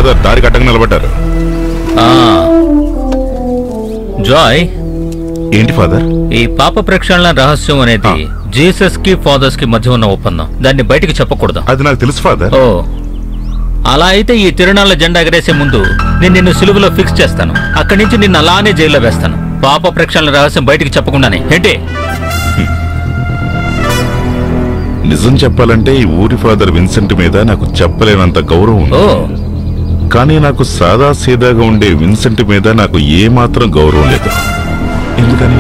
Father దారి కట్టంగా నిలబడ్డారు. జాయ్, ఏంటి ఫాదర్? ఈ పాప ప్రక్షాళన రహస్యం అనేది జీసస్ కి ఫాదర్స్ కి మధ్య ఉన్న ఒప్పందం. దాన్ని బయటికి చెప్పకూడదు. అది నాకు తెలుసు ఫాదర్. ఓ, అలా అయితే ఈ తిరునాళ్ల జెండా ఎగరేసే ముందు నేను నిన్ను సిలువలో ఫిక్స్ చేస్తాను. అక్కడి నుంచి నిన్ను అలానే జైల్లో వేస్తాను. పాప ప్రక్షాళన రహస్యం బయటికి చెప్పకుండానే. ఏంటి? నిజం చెప్పాలంటే ఈ ఊరి ఫాదర్ విన్సెంట్ మీద నాకు చెప్పలేనంత గౌరవం ఉంది. కానీ నాకు సాదా సీదాగా ఉండే విన్సెంట్ మీద నాకు ఏమాత్రం గౌరవం లేదు. ఎందుకని?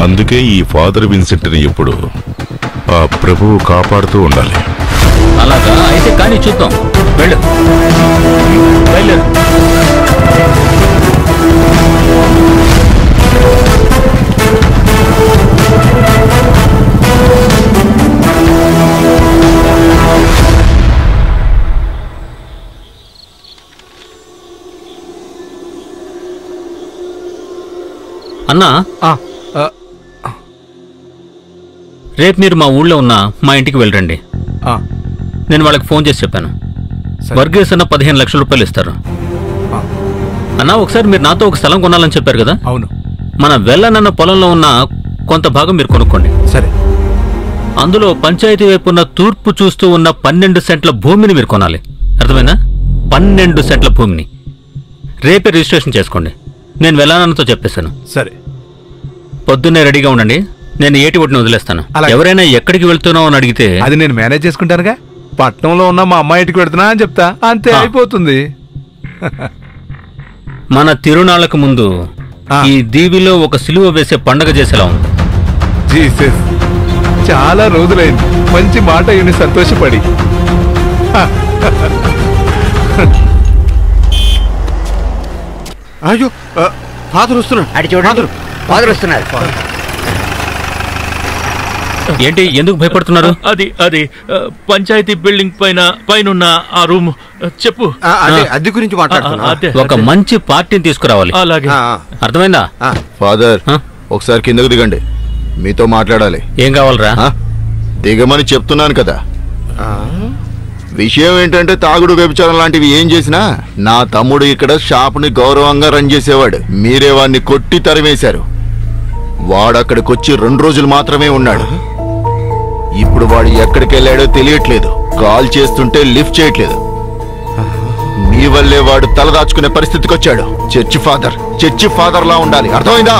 అందుకే ఈ ఫాదర్ విన్సెంట్ని ఎప్పుడు ఆ ప్రభువు కాపాడుతూ ఉండాలి. అలాగా అయితే కానీ చూద్దాం. వెళ్ళు, బయలుదేరు. అన్నా, రేపు మీరు మా ఊళ్ళో ఉన్న మా ఇంటికి వెళ్ళండి. నేను వాళ్ళకి ఫోన్ చేసి చెప్పాను. వర్గీస్ అన్న 15 లక్షల రూపాయలు ఇస్తారు. అన్నా, ఒకసారి మీరు నాతో ఒక స్థలం కొనాలని చెప్పారు కదా? అవును. మన వెళ్ళనన్న పొలంలో ఉన్న కొంత భాగం మీరు కొనుక్కోండి. సరే. అందులో పంచాయతీ వైపు ఉన్న తూర్పు చూస్తూ ఉన్న 12 సెంట్ల భూమిని మీరు కొనాలి. అర్థమైందా? 12 సెంట్ల భూమిని రేపే రిజిస్ట్రేషన్ చేసుకోండి. నేను వెళ్ళానన్నతో చెప్పేశాను. సరే. పొద్దున్నే రెడీగా ఉండండి. నేను ఏటి ఒడ్డుని వదిలేస్తాను. ఎవరైనా ఎక్కడికి వెళ్తున్నావు అని అడిగితే అది నేను మేనేజ్ చేసుకుంటానుగా. పట్నంలో ఉన్న మా అమ్మాయి ఇంటికి వెళ్తున్నా అని చెప్తా, అంతే అయిపోతుంది. మన తిరునాళ్లకు ముందు ఈ దీవిలో ఒక సిలువ వేసే పండగ చేసేలా ఉంది. జీసస్, చాలా రోజులైంది మంచి మాట విని సంతోషపడి. అయ్యో, ఫాదర్ వస్తున్నారు. అడి చూడండి, ఫాదర్ వస్తున్నారు. ఏంటి, ఎందుకు భయపడుతున్నారు? అది పంచాయతీ బిల్డింగ్ పైన ఆ రూమ్. చెప్పు. అద్దె గురించి మాట్లాడుతున్నా. ఒక మంచి పార్టీని తీసుకురావాలి. అలాగే. అర్థమైందా? ఫాదర్, ఒకసారి కిందకు దిగండి, మీతో మాట్లాడాలి. ఏం కావాలరా? దిగమని చెప్తున్నాను కదా. విషయం ఏంటంటే తాగుడు వ్యభిచారం లాంటివి ఏం చేసినా నా తమ్ముడు ఇక్కడ షాపుని గౌరవంగా రన్ చేసేవాడు. మీరే వాడిని కొట్టి తరిమేశారు. వాడక్కడికొచ్చి 2 రోజులు మాత్రమే ఉన్నాడు. ఇప్పుడు వాడు ఎక్కడికి వెళ్ళాడో తెలియట్లేదు. కాల్ చేస్తుంటే లిఫ్ట్ చేయట్లేదు. మీ వల్లే వాడు తలదాచుకునే పరిస్థితికి వచ్చాడు. చర్చి ఫాదర్ లా ఉండాలి. అర్థమైందా?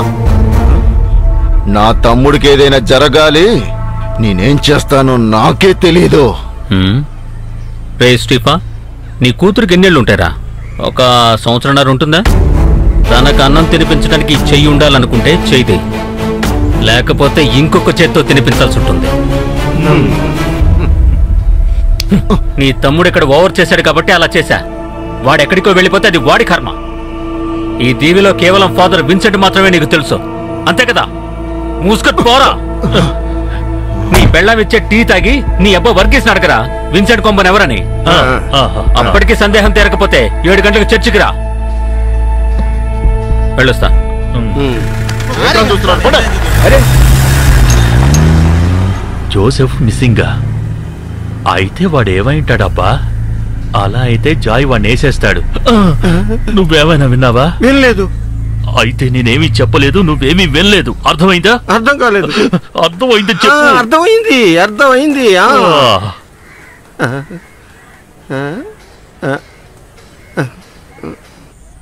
నా తమ్ముడికి ఏదైనా జరగాలి. నేనేం చేస్తానో నాకే తెలీదు. రే స్టీఫా, నీ కూతురికి ఎన్నేళ్ళు ఉంటారా? 1 సంవత్సరంన్నర ఉంటుందా? తనకు అన్నం తినిపించడానికి చెయ్యి ఉండాలనుకుంటే చెయ్యి, లేకపోతే ఇంకొక చేత్తో తినిపించాల్సి ఉంటుంది. నీ తమ్ముడు ఇక్కడ ఓవర్ చేశాడు కాబట్టి అలా చేశా. వాడెక్కడికో వెళ్ళిపోతే అది వాడి కర్మ. ఈ దీవిలో కేవలం ఫాదర్ విన్సెంట్ మాత్రమే నీకు తెలుసు, అంతే కదా? మూసుకొని పోరా. నీ బెళ్ళం ఇచ్చే టీ తాగి నీ అబ్బా వర్గీస్ అడగరా విన్సెంట్ కొంబన్ ఎవరని. అప్పటికీ సందేహం తీరకపోతే 7 గంటలకు చర్చికి రా. వెళ్ళొస్తా. జోసెఫ్ మిస్సింగా? అయితే వాడేమైంటాడబ్బా? అలా అయితే జాయ్ వాడిని వేసేస్తాడు. నువ్వేమైనా విన్నావా? వినలేదు. అయితే నేనేమీ చెప్పలేదు, నువ్వేమీ వినలేదు. అర్థమైందా? అర్థం కాలేదు. అర్థమైంది చెప్పు. అర్థమైంది.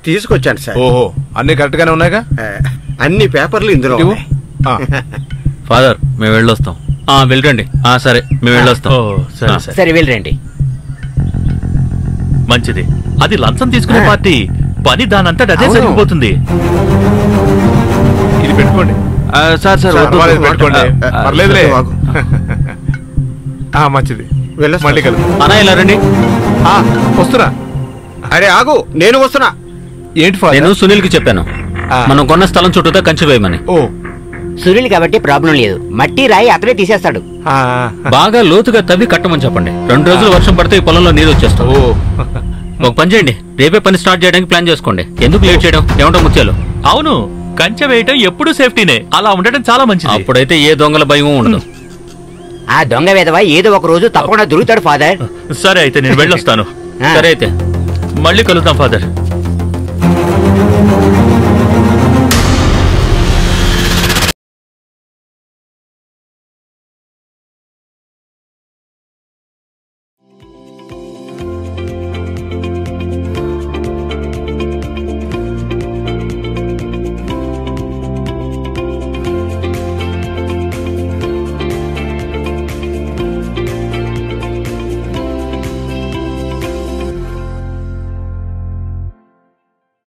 తీసుకొచ్చాను సార్. ఓహో, అన్ని కరెక్ట్ గానే ఉన్నాయిగా? అన్ని పేపర్లు ఇందులో. ఫాదర్, మేము వెళ్ళొస్తాం. వెళ్ళండి. సరే, మేము వెళ్ళొస్తాం. సరే, వెళ్ళండి. మంచిది. అది లంచం తీసుకునే పార్టీ. పని దానంతట అదే జరిగిపోతుంది. ఇది పెట్టుకోండి సార్. పెట్టుకోండి, పర్లేదులే. మంచిది. మళ్ళీ కలు. అన్నా, ఇలా రండి. వస్తున్నా. అరే ఆగు, నేను వస్తున్నా. ఏంటి ఫాదర్? నేను సునీల్కి చెప్పాను మనం కొన్న స్థలం చుట్టూతా కంచె వేయమని. సునీల్ కాబట్టి ప్రాబ్లం లేదు. మట్టి రాయి అతనే తీసేస్తాడు. బాగా లోతుగా తవ్వి కట్టమని చెప్పండి. 2 రోజులు వర్షం పడితే ఈ పొలంలో నీరు వచ్చేస్తాం. ఒక పని చేయండి, రేపే పని స్టార్ట్ చేయడానికి ప్లాన్ చేసుకోండి. ఎందుకు లేట్ చేయడం? ఏమంటో ముత్యాలు? అవును, కంచె వేయటం ఎప్పుడూ సేఫ్టీనే. అలా ఉండటం చాలా మంచిది. అప్పుడైతే ఏ దొంగల భయం ఉండదు. ఆ దొంగ విధవ ఏదో ఒక రోజు తప్పకుండా దొరుకుతాడు ఫాదర్. సరే అయితే నేను వెళ్ళొస్తాను. సరే అయితే మళ్ళీ కలుద్దాం ఫాదర్.